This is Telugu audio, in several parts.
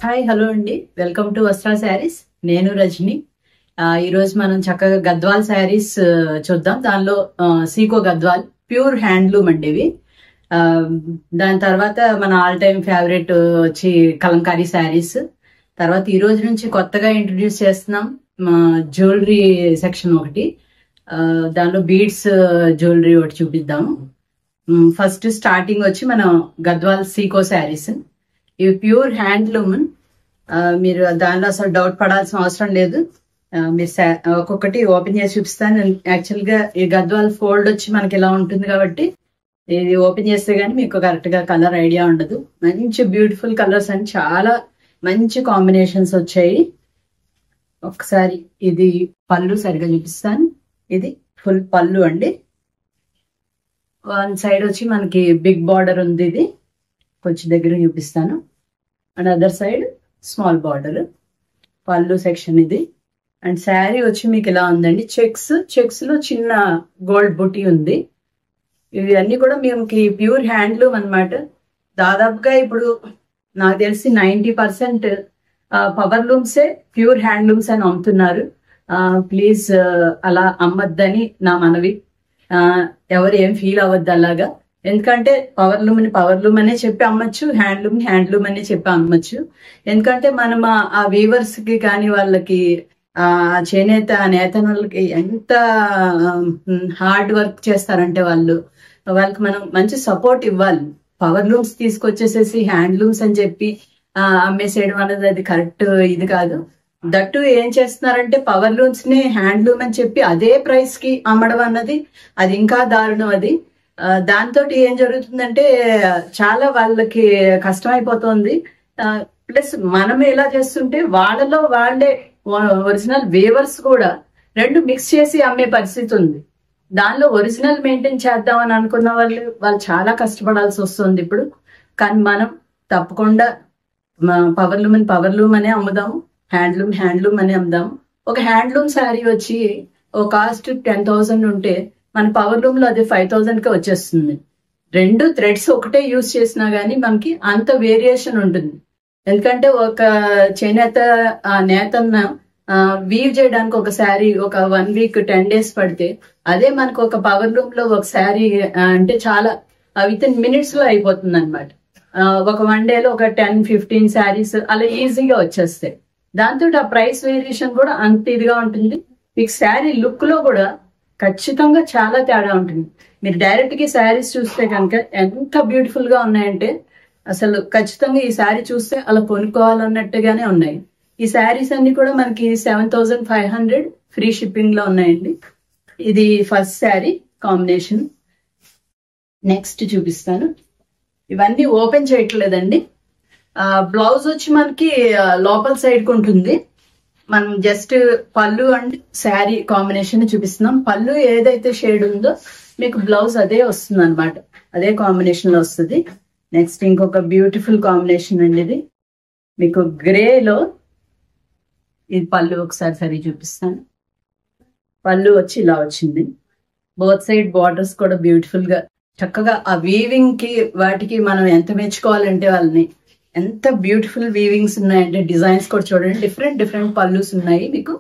హాయ్ హలో అండి, వెల్కమ్ టు వస్త్రా శారీస్. నేను రజని. ఈరోజు మనం చక్కగా గద్వాల్ శారీస్ చూద్దాం. దానిలో సీకో గద్వాల్ ప్యూర్ హ్యాండ్లూమ్ అండి ఇవి. ఆ, దాని తర్వాత మన ఆల్ టైమ్ ఫేవరెట్ వచ్చి కలంకారీ శారీస్. తర్వాత ఈ రోజు నుంచి కొత్తగా ఇంట్రడ్యూస్ చేస్తున్నాం జ్యువెలరీ సెక్షన్ ఒకటి. దానిలో బీడ్స్ జ్యువెలరీ ఒకటి చూపిద్దాము. ఫస్ట్ స్టార్టింగ్ వచ్చి మనం గద్వాల్ సీకో శారీస్. ఇవి ప్యూర్ హ్యాండ్లూమ్. మీరు దానిలో అసలు డౌట్ పడాల్సిన అవసరం లేదు. మీరు ఒక్కొక్కటి ఓపెన్ చేసి చూపిస్తాను. యాక్చువల్ గా ఈ గద్వాల్ ఫోల్డ్ వచ్చి మనకి ఇలా ఉంటుంది కాబట్టి ఇది ఓపెన్ చేస్తే గానీ మీకు కరెక్ట్ గా కలర్ ఐడియా ఉండదు. మంచి బ్యూటిఫుల్ కలర్స్ అని చాలా మంచి కాంబినేషన్స్ వచ్చాయి. ఒకసారి ఇది పళ్ళు సరిగా చూపిస్తాను. ఇది ఫుల్ పళ్ళు అండి. వన్ సైడ్ వచ్చి మనకి బిగ్ బార్డర్ ఉంది. ఇది కొంచెం దగ్గర చూపిస్తాను. And other side small border. పళ్ళు సెక్షన్ ఇది. అండ్ శారీ వచ్చి మీకు ఇలా ఉందండి. చెక్స్ లో చిన్న గోల్డ్ బుటీ ఉంది. ఇవి అన్ని కూడా మీకు ప్యూర్ హ్యాండ్లూమ్ అన్నమాట. దాదాపుగా ఇప్పుడు నాకు తెలిసి 90% పవర్ లూమ్సే ప్యూర్ హ్యాండ్లూమ్స్ అని అమ్ముతున్నారు. ప్లీజ్ అలా అమ్మద్దని నా మనవి. ఎవరు ఏం ఫీల్ అవ్వద్దు అలాగా. ఎందుకంటే పవర్ లూమ్ అనే చెప్పి అమ్మచ్చు, హ్యాండ్లూమ్ అనే చెప్పి అమ్మచ్చు. ఎందుకంటే మనం ఆ వీవర్స్ కి కానీ వాళ్ళకి చేనేత నేతనులకి ఎంత హార్డ్ వర్క్ చేస్తారంటే వాళ్ళకి మనం మంచి సపోర్ట్ ఇవ్వాలి. పవర్ లూమ్స్ తీసుకొచ్చేసేసి హ్యాండ్లూమ్స్ అని చెప్పి అమ్మేసేయడం అనేది అది కరెక్ట్ ఇది కాదు. దట్టు ఏం చేస్తున్నారంటే పవర్ లూమ్స్ ని హ్యాండ్లూమ్ అని చెప్పి అదే ప్రైస్ కి అమ్మడం అన్నది అది ఇంకా దారుణం. అది దాంతో ఏం జరుగుతుందంటే చాలా వాళ్ళకి కష్టమైపోతుంది. ప్లస్ మనం ఎలా చేస్తుంటే వాళ్ళలో వాళ్ళే ఒరిజినల్ వేవర్స్ కూడా రెండు మిక్స్ చేసి అమ్మే పరిస్థితి ఉంది. దానిలో ఒరిజినల్ మెయింటైన్ చేద్దామని అనుకున్న వాళ్ళు చాలా కష్టపడాల్సి వస్తుంది ఇప్పుడు. కానీ మనం తప్పకుండా పవర్ లూమ్ అనే అమ్ముదాము, హ్యాండ్లూమ్ అనే అమ్ముదాము. ఒక హ్యాండ్లూమ్ శారీ వచ్చి ఒక కాస్ట్ 10,000 ఉంటే మన పవర్ లూమ్ లో అది 5,000 కి వచ్చేస్తుంది. రెండు థ్రెడ్స్ ఒకటే యూజ్ చేసినా గానీ మనకి అంత వేరియేషన్ ఉంటుంది. ఎందుకంటే ఒక చేనేత నేతన్న వీవ్ చేయడానికి ఒక శారీ ఒక 1 వీక్ 10 days పడితే అదే మనకు ఒక పవర్ లూమ్ లో ఒక శారీ అంటే చాలా విత్ ఇన్ మినిట్స్ లో అయిపోతుంది అనమాట. ఒక 1 day లో ఒక 10-15 శారీస్ అలా ఈజీగా వచ్చేస్తాయి. దాంతో ఆ ప్రైస్ వేరియేషన్ కూడా అంత ఇదిగా ఉంటుంది. మీకు శారీ లుక్ లో కూడా ఖచ్చితంగా చాలా తేడా ఉంటుంది. మీరు డైరెక్ట్ గా శారీస్ చూస్తే కనుక ఎంత బ్యూటిఫుల్ గా ఉన్నాయంటే అసలు ఖచ్చితంగా ఈ శారీ చూస్తే అలా కొనుక్కోవాలన్నట్టుగానే ఉన్నాయి. ఈ శారీస్ అన్ని కూడా మనకి 7,500 ఫ్రీ షిప్పింగ్ లో ఉన్నాయండి. ఇది ఫస్ట్ శారీ కాంబినేషన్. నెక్స్ట్ చూపిస్తాను. ఇవన్నీ ఓపెన్ చేయట్లేదండి. బ్లౌజ్ వచ్చి మనకి లోపల సైడ్ కు ఉంటుంది. మనం జస్ట్ పళ్ళు అండ్ శారీ కాంబినేషన్ చూపిస్తున్నాం. పళ్ళు ఏదైతే షేడ్ ఉందో మీకు బ్లౌజ్ అదే వస్తుంది అనమాట. అదే కాంబినేషన్ లో వస్తుంది. నెక్స్ట్ ఇంకొక బ్యూటిఫుల్ కాంబినేషన్ అండి. ఇది మీకు గ్రేలో ఇది పళ్ళు ఒకసారి సరి చూపిస్తాను. పళ్ళు వచ్చి ఇలా వచ్చింది. బోత్ సైడ్ బార్డర్స్ కూడా బ్యూటిఫుల్ గా చక్కగా ఆ వీవింగ్ కి వాటికి మనం ఎంత మెచ్చుకోవాలంటే వాళ్ళని ఎంత బ్యూటిఫుల్ వీవింగ్స్ ఉన్నాయంటే డిజైన్స్ కూడా చూడండి. డిఫరెంట్ పళ్ళుస్ ఉన్నాయి. మీకు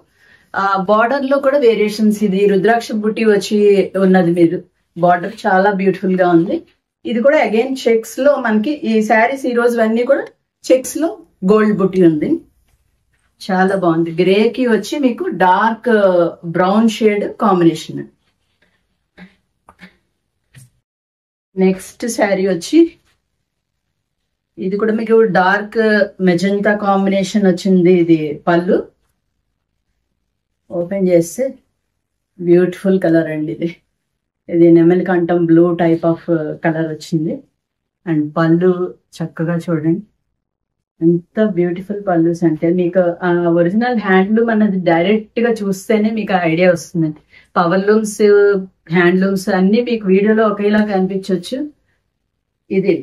ఆ బార్డర్ లో కూడా వేరియేషన్స్. ఇది రుద్రాక్ష బుట్టి వచ్చి ఉన్నది. మీరు బార్డర్ చాలా బ్యూటిఫుల్ గా ఉంది. ఇది కూడా అగైన్ చెక్స్ లో మనకి ఈ శారీస్ ఈ రోజు అన్ని కూడా చెక్స్ లో గోల్డ్ బుట్టి ఉంది. చాలా బాగుంది. గ్రే కి వచ్చి మీకు dark brown shade combination. Next sari వచ్చి ఇది కూడా మీకు డార్క్ మెజంతా కాంబినేషన్ వచ్చింది. ఇది పళ్ళు ఓపెన్ చేస్తే బ్యూటిఫుల్ కలర్ అండి. ఇది నెమలి కంఠం బ్లూ టైప్ ఆఫ్ కలర్ వచ్చింది. అండ్ పళ్ళు చక్కగా చూడండి ఎంత బ్యూటిఫుల్ పళ్ళుస్ అంటే మీకు ఒరిజినల్ హ్యాండ్లూమ్ అన్నది డైరెక్ట్ గా చూస్తేనే మీకు ఐడియా వస్తుంది. పవర్ లూమ్స్ హ్యాండ్లూమ్స్ అన్ని మీకు వీడియోలో ఒకేలా కనిపించవచ్చు. ఇది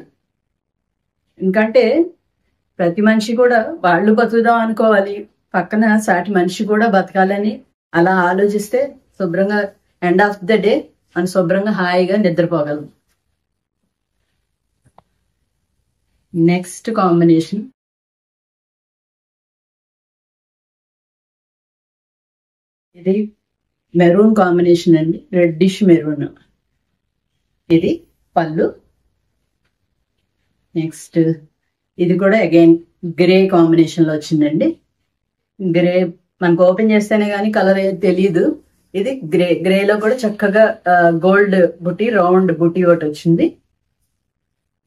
ఎందుకంటే ప్రతి మనిషి కూడా వాళ్ళు బతుకుదాం అనుకోవాలి, పక్కన సాటి మనిషి కూడా బతకాలని అలా ఆలోచిస్తే శుభ్రంగా ఎండ్ ఆఫ్ ద డే మనం శుభ్రంగా హాయిగా నిద్రపోగలం. నెక్స్ట్ కాంబినేషన్ ఇది మెరూన్ కాంబినేషన్ అండి, రెడ్డిష్ మెరూన్. ఇది పళ్ళు. నెక్స్ట్ ఇది కూడా అగైన్ గ్రే కాంబినేషన్ లో వచ్చిందండి. గ్రే మనకు ఓపెన్ చేస్తేనే కానీ కలర్ ఏది తెలియదు. ఇది గ్రేలో కూడా చక్కగా గోల్డ్ బుట్టి, రౌండ్ బుట్టి ఒకటి వచ్చింది.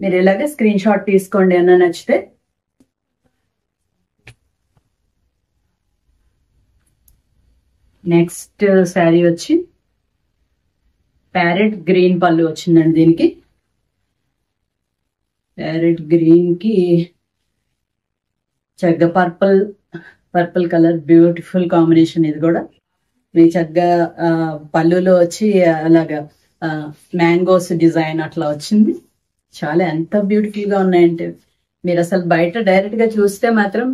మీరు ఇలాగే స్క్రీన్ షాట్ తీసుకోండి అన్న నచ్చితే. నెక్స్ట్ శారీ వచ్చి ప్యారెట్ గ్రీన్ పళ్ళు వచ్చిందండి. దీనికి ప్యారెట్ గ్రీన్ కి చక్కగా పర్పుల్ కలర్, బ్యూటిఫుల్ కాంబినేషన్. ఇది కూడా మీ చక్కగా పళ్ళులో వచ్చి అలాగా మ్యాంగోస్ డిజైన్ అట్లా వచ్చింది. చాలా ఎంత బ్యూటిఫుల్ గా ఉన్నాయంటే మీరు అసలు బయట డైరెక్ట్ గా చూస్తే మాత్రం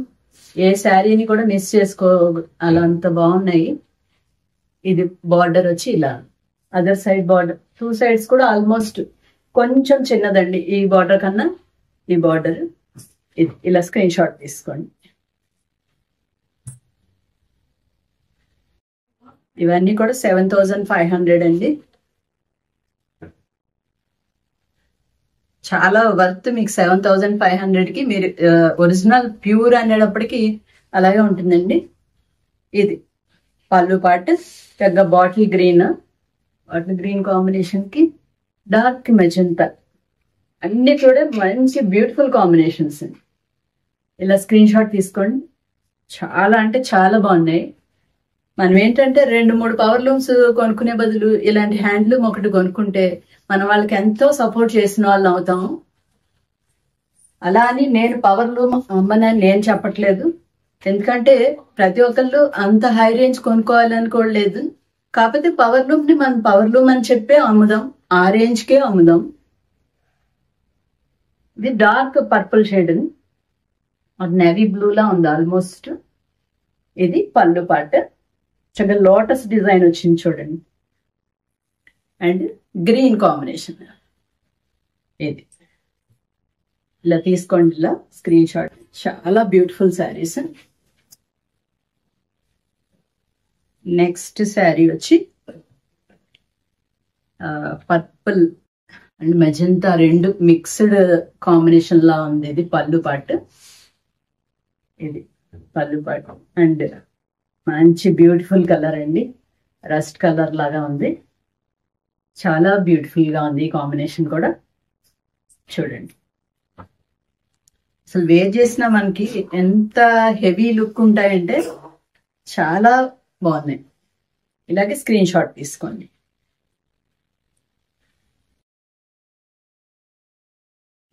ఏ శారీని కూడా మిస్ చేసుకో, అలా అంత బాగున్నాయి. ఇది బార్డర్ వచ్చి ఇలా, అదర్ సైడ్ బార్డర్, 2 సైడ్స్ కూడా ఆల్మోస్ట్ కొంచెం చిన్నదండి ఈ బార్డర్ కన్నా. ఈ బార్డర్ ఇది ఇలా స్క్రీన్ షాట్ తీసుకోండి. ఇవన్నీ కూడా 7500 అండి. చాలా వర్త్ మీకు 7500 కి. మీరు ఒరిజినల్ ప్యూర్ అనేటప్పటికి అలాగే ఉంటుందండి. ఇది పళ్ళు పార్ట్ చక్కగా బాటిల్ గ్రీన్ కాంబినేషన్ కి డార్క్ మెజంతా, అన్ని కూడా మంచి బ్యూటిఫుల్ కాంబినేషన్స్. ఇలా స్క్రీన్ షాట్ తీసుకోండి. చాలా అంటే చాలా బాగున్నాయి. మనం ఏంటంటే 2-3 పవర్ లూమ్స్ కొనుక్కునే బదులు ఇలాంటి హ్యాండ్లూమ్ ఒకటి కొనుక్కుంటే మనం వాళ్ళకి ఎంతో సపోర్ట్ చేసిన వాళ్ళం అవుతాం. అలా అని నేను పవర్ లూమ్ అమ్మనని నేను చెప్పట్లేదు. ఎందుకంటే ప్రతి ఒక్కళ్ళు అంత హై రేంజ్ కొనుక్కోవాలనుకోలేదు. కాకపోతే పవర్ లూమ్ ని మనం పవర్ లూమ్ అని చెప్పే అమ్ముదాం, ఆ రేంజ్ కే అమ్ముదాం. ఇది dark purple shade, navy blue లా ఉంది ఆల్మోస్ట్. ఇది పళ్ళు పార్ట్, చక్కగా లోటస్ డిజైన్ వచ్చింది చూడండి, అండ్ గ్రీన్ కాంబినేషన్. ఇది ఇలా తీసుకోండి, ఇలా స్క్రీన్ షాట్. చాలా బ్యూటిఫుల్ శారీస్. నెక్స్ట్ శారీ వచ్చి పర్పుల్ అండ్ మెజంతా రెండు మిక్స్డ్ కాంబినేషన్ లా ఉంది. ఇది పళ్ళు పార్ట్, ఇది పళ్ళు పార్ట్. అండ్ మంచి బ్యూటిఫుల్ కలర్ అండి, రస్ట్ కలర్ లాగా ఉంది. చాలా బ్యూటిఫుల్ గా ఉంది ఈ కాంబినేషన్ కూడా. చూడండి అసలు వేర్ చేసినా మనకి ఎంత హెవీ లుక్ ఉంటాయంటే చాలా బాగున్నాయి. ఇలాగే స్క్రీన్ షాట్ తీసుకోండి.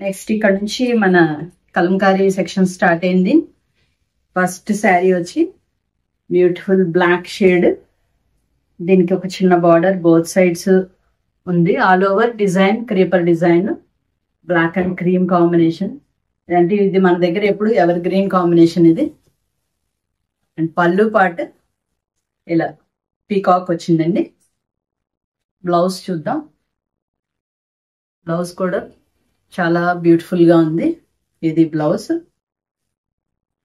నెక్స్ట్ ఇక్కడ నుంచి మన కలంకారీ సెక్షన్ స్టార్ట్ అయింది. ఫస్ట్ శారీ వచ్చి బ్యూటిఫుల్ బ్లాక్ షేడ్, దీనికి ఒక చిన్న బార్డర్ బోత్ సైడ్స్ ఉంది. All over design creeper design, black and cream combination. అంటే ఇది మన దగ్గర ఎప్పుడు ఎవర్ గ్రీన్ కాంబినేషన్ ఇది. అండ్ పళ్ళు పార్ట్ ఇలా పీకాక్ వచ్చిందండి. బ్లౌజ్ చూద్దాం. బ్లౌజ్ కూడా చాలా బ్యూటిఫుల్ గా ఉంది. ఇది blouse.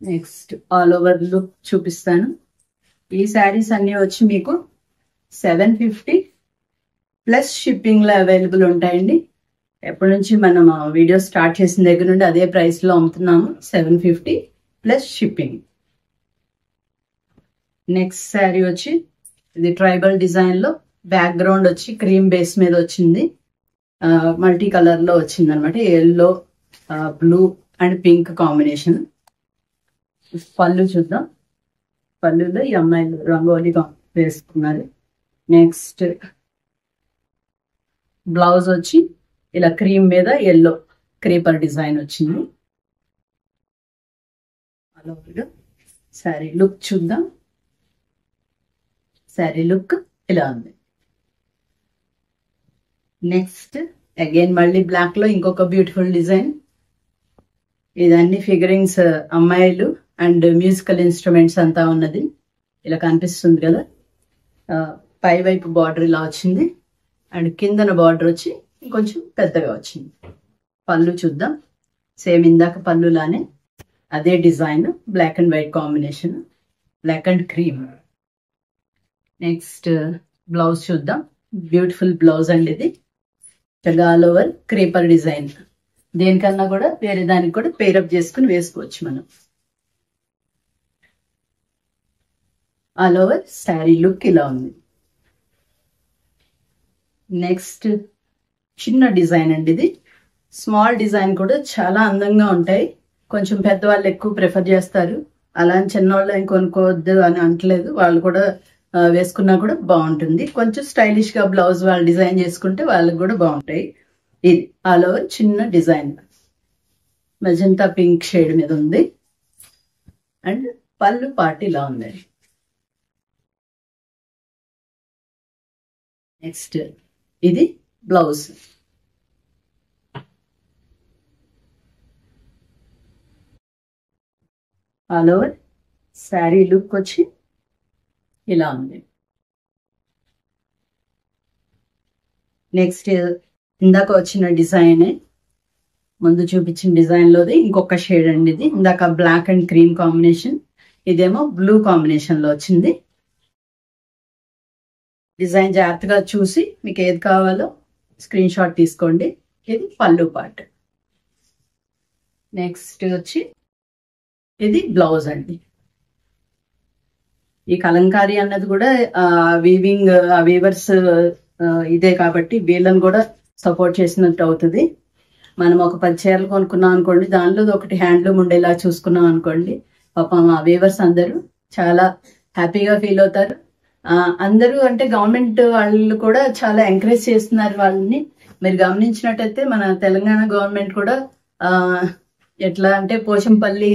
Next all over look చూపిస్తాను. ఈ శారీస్ అన్ని వచ్చి మీకు 750 ప్లస్ షిప్పింగ్ లో అవైలబుల్ ఉంటాయండి. ఎప్పటి నుంచి మనం వీడియో స్టార్ట్ చేసిన దగ్గర నుండి అదే ప్రైస్ లో అమ్ముతున్నాము, 750 ప్లస్ షిప్పింగ్. నెక్స్ట్ శారీ వచ్చి ఇది ట్రైబల్ డిజైన్ లో, బ్యాక్గ్రౌండ్ వచ్చి క్రీమ్ బేస్ మీద వచ్చింది, మల్టీ కలర్ లో వచ్చింది అనమాట. Yellow, blue and pink combination. పళ్ళు చూద్దాం. పళ్ళులో ఈ అమ్మాయిలు రంగోలీ వేసుకున్నారు. నెక్స్ట్ బ్లౌజ్ వచ్చి ఇలా క్రీమ్ మీద ఎల్లో క్రీపర్ డిజైన్ వచ్చింది. శారీ లుక్ చూద్దాం. శారీ లుక్ ఇలా ఉంది. నెక్స్ట్ అగైన్ మళ్ళీ బ్లాక్ లో ఇంకొక బ్యూటిఫుల్ డిజైన్. ఇదన్నీ ఫిగరింగ్స్ అమ్మాయిలు అండ్ మ్యూజికల్ ఇన్స్ట్రుమెంట్స్ అంతా ఉన్నది. ఇలా కనిపిస్తుంది కదా. పై వైపు బార్డర్ ఇలా వచ్చింది అండ్ కిందన బార్డర్ వచ్చి ఇంకొంచెం పెద్దగా వచ్చింది. పళ్ళు చూద్దాం. సేమ్ ఇందాక పళ్ళులానే అదే design, black and white combination, black and cream. Next blouse చూద్దాం. బ్యూటిఫుల్ బ్లౌజ్ అండి ఇది. All over creeper design. దేనికన్నా కూడా వేరే దానికి కూడా పేరప్ చేసుకుని వేసుకోవచ్చు మనం. ఆల్ ఓవర్ శారీ లుక్ ఇలా ఉంది. నెక్స్ట్ చిన్న డిజైన్ అండి ఇది. స్మాల్ డిజైన్ కూడా చాలా అందంగా ఉంటాయి. కొంచెం పెద్దవాళ్ళు ఎక్కువ ప్రిఫర్ చేస్తారు. అలా అని చిన్నవాళ్ళు ఏం కొనుక్కోవద్దు అని అంటలేదు. వాళ్ళు కూడా వేసుకున్నా కూడా బాగుంటుంది. కొంచెం స్టైలిష్ గా బ్లౌజ్ వాళ్ళు డిజైన్ చేసుకుంటే వాళ్ళకి కూడా బాగుంటాయి. ఇది ఆల్ ఓవర్ చిన్న డిజైన్ మెజంతా పింక్ షేడ్ మీద ఉంది. అండ్ పళ్ళు పార్ట్ ఇలా ఉంది. నెక్స్ట్ ఇది blouse. All over sari look వచ్చి ఇలా ఉంది. నెక్స్ట్ ఇందాక వచ్చిన డిజైన్, ముందు చూపించిన డిజైన్ లోది ఇంకొక షేడ్ అండి ఇది. ఇందాక బ్లాక్ అండ్ క్రీమ్ కాంబినేషన్, ఇదేమో బ్లూ కాంబినేషన్ లో వచ్చింది. డిజైన్ జాగ్రత్తగా చూసి మీకు ఏది కావాలో స్క్రీన్ షాట్ తీసుకోండి. ఇది పళ్ళు పార్ట్. నెక్స్ట్ వచ్చి ఇది బ్లౌజ్ అండి. ఈ కలంకారీ అన్నది కూడా వీవింగ్ వీవర్స్ ఇదే కాబట్టి వీళ్ళని కూడా సపోర్ట్ చేసినట్టు అవుతుంది. మనం ఒక 10 చీరలు కొనుక్కున్నాం అనుకోండి, దానిలో ఒకటి హ్యాండ్లూమ్ ఉండేలా చూసుకున్నాం అనుకోండి, పాపం ఆ వీవర్స్ అందరూ చాలా హ్యాపీగా ఫీల్ అవుతారు. అందరూ అంటే గవర్నమెంట్ వాళ్ళు కూడా చాలా ఎంకరేజ్ చేస్తున్నారు వాళ్ళని. మీరు గమనించినట్టయితే మన తెలంగాణ గవర్నమెంట్ కూడా ఎట్లా అంటే పోచంపల్లి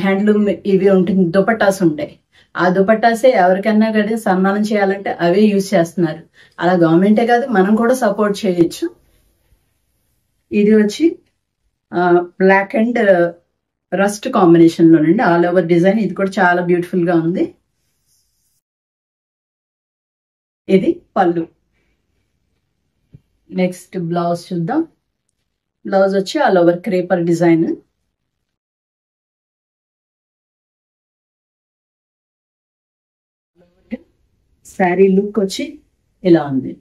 హ్యాండ్లూమ్ ఇవి ఉంటుంది, దుపట్టాస్ ఉంటాయి. ఆ దుపట్టాసే ఎవరికన్నా కానీ సన్మానం చేయాలంటే అవే యూజ్ చేస్తున్నారు. అలా గవర్నమెంటే కాదు, మనం కూడా సపోర్ట్ చేయొచ్చు. ఇది వచ్చి బ్లాక్ అండ్ రస్ట్ కాంబినేషన్ లోనండి ఆల్ ఓవర్ డిజైన్. ఇది కూడా చాలా బ్యూటిఫుల్ గా ఉంది. ఇది పళ్ళు. నెక్స్ట్ బ్లౌజ్ చూద్దాం. బ్లౌజ్ వచ్చి all over creeper design. Sari look వచ్చి ఇలా ఉంది.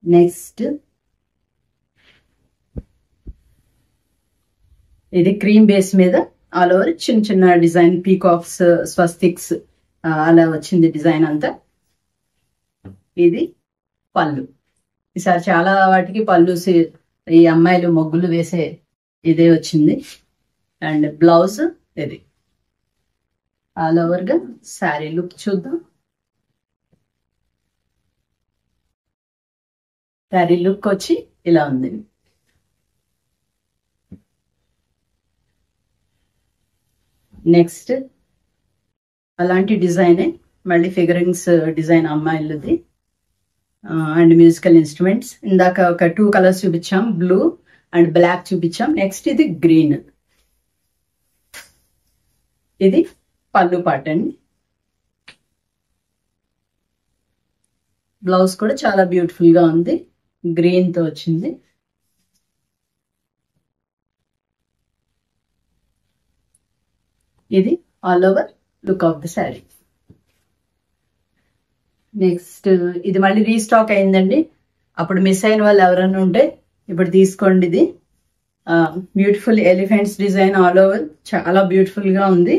నెక్స్ట్ ఇది క్రీమ్ బేస్ మీద ఆల్ ఓవర్ చిన్న చిన్న డిజైన్, పీకాక్స్, స్వస్తిక్స్ అలా వచ్చింది డిజైన్ అంతా. ఇది పళ్ళు. ఈసారి చాలా వాటికి పళ్ళు ఈ అమ్మాయిలు మొగ్గులు వేసే ఇదే వచ్చింది. అండ్ బ్లౌజ్ ఇది. ఆల్ ఓవర్ గా శారీ లుక్ చూద్దాం. శారీ లుక్ వచ్చి ఇలా ఉంది. నెక్స్ట్ అలాంటి డిజైనే మళ్ళీ ఫిగరింగ్స్ డిజైన్ అమ్మాయిలది అండ్ మ్యూజికల్ ఇన్స్ట్రుమెంట్స్. ఇందాక ఒక 2 కలర్స్ చూపించాం, బ్లూ అండ్ బ్లాక్ చూపించాం. నెక్స్ట్ ఇది గ్రీన్. ఇది పళ్ళు పార్ట్ అండి. బ్లౌజ్ కూడా చాలా బ్యూటిఫుల్ గా ఉంది, గ్రీన్ తో వచ్చింది. ఇది all over look of the sari. Next ఇది మళ్ళీ రీస్టాక్ అయిందండి. అప్పుడు మిస్ అయిన వాళ్ళు ఎవరైనా ఉంటే ఇప్పుడు తీసుకోండి. ఇది beautiful elephants design all over, చాలా బ్యూటిఫుల్ గా ఉంది.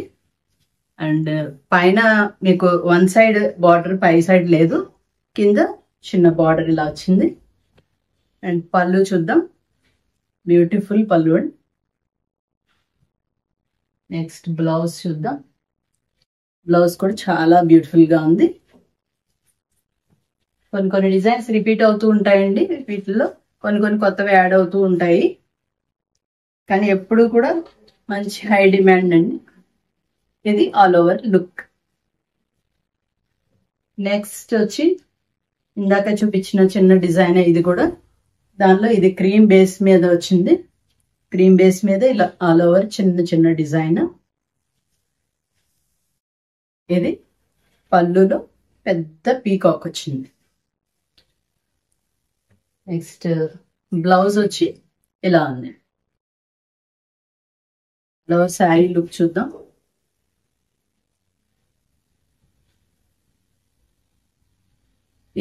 అండ్ పైన మీకు 1 సైడ్ బార్డర్, పై సైడ్ లేదు, కింద చిన్న బార్డర్ ఇలా వచ్చింది. అండ్ పళ్ళు చూద్దాం. బ్యూటిఫుల్ పళ్ళు అండి. నెక్స్ట్ బ్లౌజ్ చూద్దాం. బ్లౌజ్ కూడా చాలా బ్యూటిఫుల్ గా ఉంది. కొన్ని డిజైన్స్ రిపీట్ అవుతూ ఉంటాయండి. వీటిల్లో కొన్ని కొత్తవి యాడ్ అవుతూ ఉంటాయి, కానీ ఎప్పుడు కూడా మంచి హై డిమాండ్ అండి. ఇది ఆల్ ఓవర్ లుక్. నెక్స్ట్ వచ్చి ఇందాక చూపించిన చిన్న డిజైన్ ఇది కూడా. దానిలో ఇది క్రీమ్ బేస్ మీద వచ్చింది. క్రీమ్ బేస్ మీద ఇలా ఆల్ ఓవర్ చిన్న చిన్న డిజైన్. ఇది పళ్ళులో పెద్ద పీకాక్ వచ్చింది. నెక్స్ట్ బ్లౌజ్ వచ్చి ఇలా ఉంది. బ్లౌజ్ శారీ లుక్ చూద్దాం.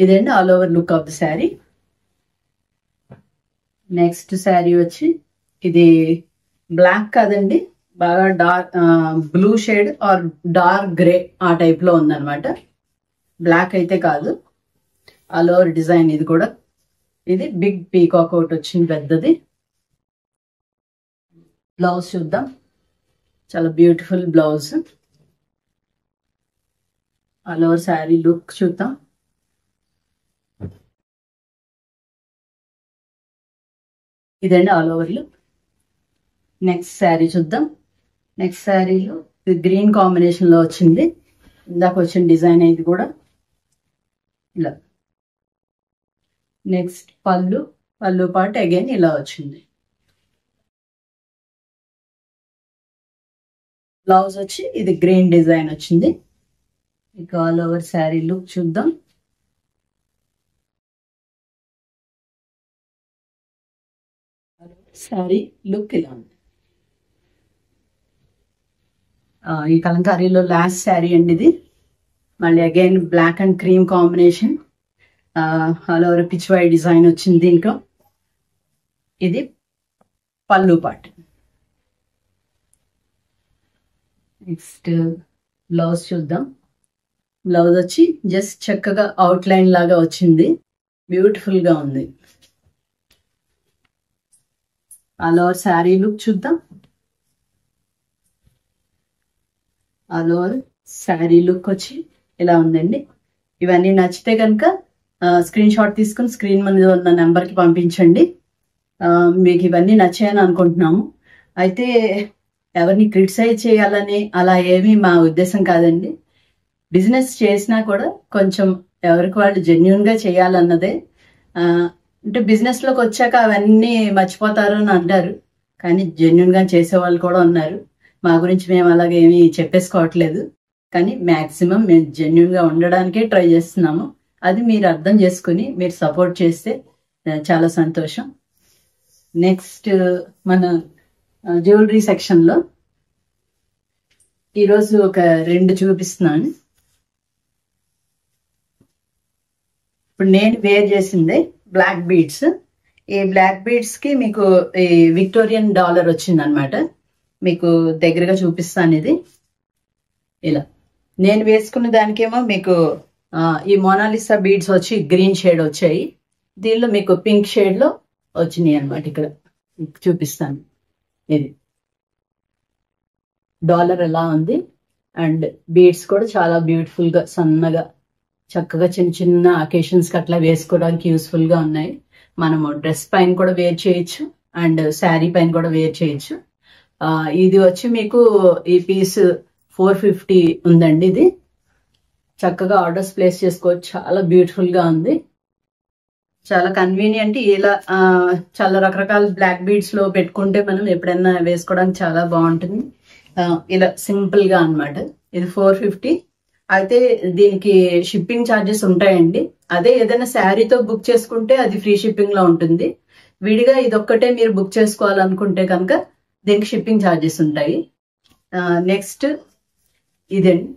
ఇదండి all over look of the sari. Next sari వచ్చి ఇది బ్లాక్ కాదండి, బాగా dark blue shade or dark grey ఆ టైప్ లో ఉందన్నమాట. బ్లాక్ అయితే కాదు. ఆల్ ఓవర్ డిజైన్ ఇది కూడా. ఇది బిగ్ పీకాక్ ఒకటి వచ్చింది పెద్దది. బ్లౌజ్ చూద్దాం. చాలా beautiful blouse. All over sari look చూద్దాం. ఇదండి all over look. Next sari చూద్దాం. నెక్స్ట్ శారీలో ఇది గ్రీన్ కాంబినేషన్ లో వచ్చింది. ఇందాక వచ్చిన డిజైన్ ఇది కూడా ఇలా. నెక్స్ట్ పళ్ళు పాటు అగైన్ ఇలా వచ్చింది. బ్లౌజ్ వచ్చి ఇది గ్రీన్ డిజైన్ వచ్చింది. ఇక ఆల్ ఓవర్ శారీ లుక్ చూద్దాం. శారీ లుక్ ఇలా ఉంది. ఈ కలంకారీలో లాస్ట్ శారీ అండి ఇది. మళ్ళీ again black and cream combination. All over పిచ్ వై డిజైన్ వచ్చింది దీంట్లో. ఇది పళ్ళు పార్ట్. నెక్స్ట్ బ్లౌజ్ చూద్దాం. బ్లౌజ్ వచ్చి జస్ట్ చక్కగా అవుట్ లైన్ లాగా వచ్చింది. బ్యూటిఫుల్ గా ఉంది. ఆల్ ఓవర్ శారీ లుక్ చూద్దాం. ఆల్ ఓవర్ శారీ లుక్ వచ్చి ఇలా ఉందండి. ఇవన్నీ నచ్చితే కనుక స్క్రీన్ షాట్ తీసుకుని స్క్రీన్ మీద ఉన్న నెంబర్కి పంపించండి. మీకు ఇవన్నీ నచ్చాయని అనుకుంటున్నాము. అయితే ఎవరిని క్రిటిసైజ్ చేయాలని అలా ఏమీ మా ఉద్దేశం కాదండి. బిజినెస్ చేసినా కూడా కొంచెం ఎవరికి వాళ్ళు జెన్యున్ గా చేయాలన్నదే. అంటే బిజినెస్ లోకి వచ్చాక అవన్నీ మర్చిపోతారు అని అంటారు, కానీ జెన్యున్ గా చేసే వాళ్ళు కూడా ఉన్నారు. మా గురించి మేము అలాగే ఏమీ చెప్పేసుకోవట్లేదు, కానీ మాక్సిమం మేము జెన్యున్ గా ఉండడానికే ట్రై చేస్తున్నాము. అది మీరు అర్థం చేసుకుని మీరు సపోర్ట్ చేస్తే చాలా సంతోషం. నెక్స్ట్ మన జ్యువెలరీ సెక్షన్ లో ఈరోజు ఒక 2 చూపిస్తున్నాను. ఇప్పుడు నేను వేర్ చేసిందే బ్లాక్ బీడ్స్. ఈ బ్లాక్ బీడ్స్ కి మీకు ఈ విక్టోరియన్ డాలర్ వచ్చింది అనమాట. మీకు దగ్గరగా చూపిస్తాను. ఇది ఇలా నేను వేసుకున్న దానికేమో మీకు ఈ మోనాలిసా బీడ్స్ వచ్చి గ్రీన్ షేడ్ వచ్చాయి. దీనిలో మీకు పింక్ షేడ్ లో వచ్చినాయి అనమాట. ఇక్కడ చూపిస్తాను. ఇది డాలర్ ఎలా ఉంది, అండ్ బీడ్స్ కూడా చాలా బ్యూటిఫుల్ గా సన్నగా చక్కగా చిన్న చిన్న అకేషన్స్ కి అట్లా వేసుకోవడానికి యూస్ఫుల్ గా ఉన్నాయి. మనము డ్రెస్ పైన కూడా వేర్ చేయొచ్చు అండ్ శారీ పైన కూడా వేర్ చేయొచ్చు. ఇది వచ్చి మీకు ఈ పీస్ 450 ఉందండి. ఇది చక్కగా ఆర్డర్స్ ప్లేస్ చేసుకోవచ్చు. చాలా బ్యూటిఫుల్ గా ఉంది, చాలా కన్వీనియంట్. ఇలా చాలా రకరకాల బ్లాక్ బీడ్స్ లో పెట్టుకుంటే మనం ఎప్పుడైనా వేసుకోవడానికి చాలా బాగుంటుంది. ఇలా సింపుల్ గా అన్నమాట. ఇది 450. అయితే దీనికి షిప్పింగ్ ఛార్జెస్ ఉంటాయండి. అదే ఏదైనా శారీతో బుక్ చేసుకుంటే అది ఫ్రీ షిప్పింగ్ లో ఉంటుంది. విడిగా ఇదొక్కటే మీరు బుక్ చేసుకోవాలనుకుంటే కనుక దీనికి షిప్పింగ్ ఛార్జెస్ ఉంటాయి. నెక్స్ట్ ఇదండి,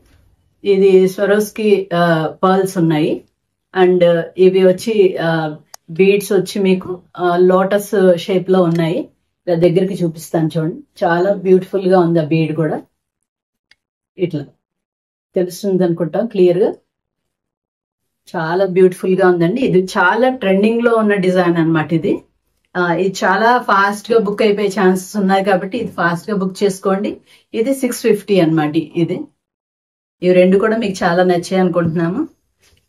ఇది స్వరోస్కి పర్ల్స్ ఉన్నాయి. అండ్ ఇవి వచ్చి బీడ్స్ వచ్చి మీకు లోటస్ షేప్ లో ఉన్నాయి. దగ్గరికి చూపిస్తాను చూడండి. చాలా బ్యూటిఫుల్ గా ఉంది ఆ బీడ్ కూడా. ఇట్లా తెలుస్తుంది అనుకుంటా క్లియర్ గా. చాలా బ్యూటిఫుల్ గా ఉందండి. ఇది చాలా ట్రెండింగ్ లో ఉన్న డిజైన్ అన్నమాట. ఇది చాలా ఫాస్ట్ గా బుక్ అయిపోయే ఛాన్సెస్ ఉన్నాయి కాబట్టి ఇది ఫాస్ట్ గా బుక్ చేసుకోండి. ఇది 650 అన్నమాట. ఇవి 2 కూడా మీకు చాలా నచ్చాయి అనుకుంటున్నాము.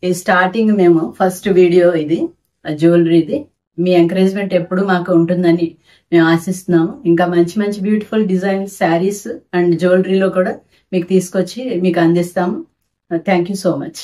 ఈ స్టార్టింగ్ మేము ఫస్ట్ వీడియో ఇది జ్యువెలరీది. మీ ఎంకరేజ్మెంట్ ఎప్పుడు మాకు ఉంటుందని మేము ఆశిస్తున్నాము. ఇంకా మంచి మంచి బ్యూటిఫుల్ డిజైన్ శారీస్ అండ్ జ్యువెలరీలో కూడా మీకు తీసుకొచ్చి మీకు అందిస్తాము. Thank you so much.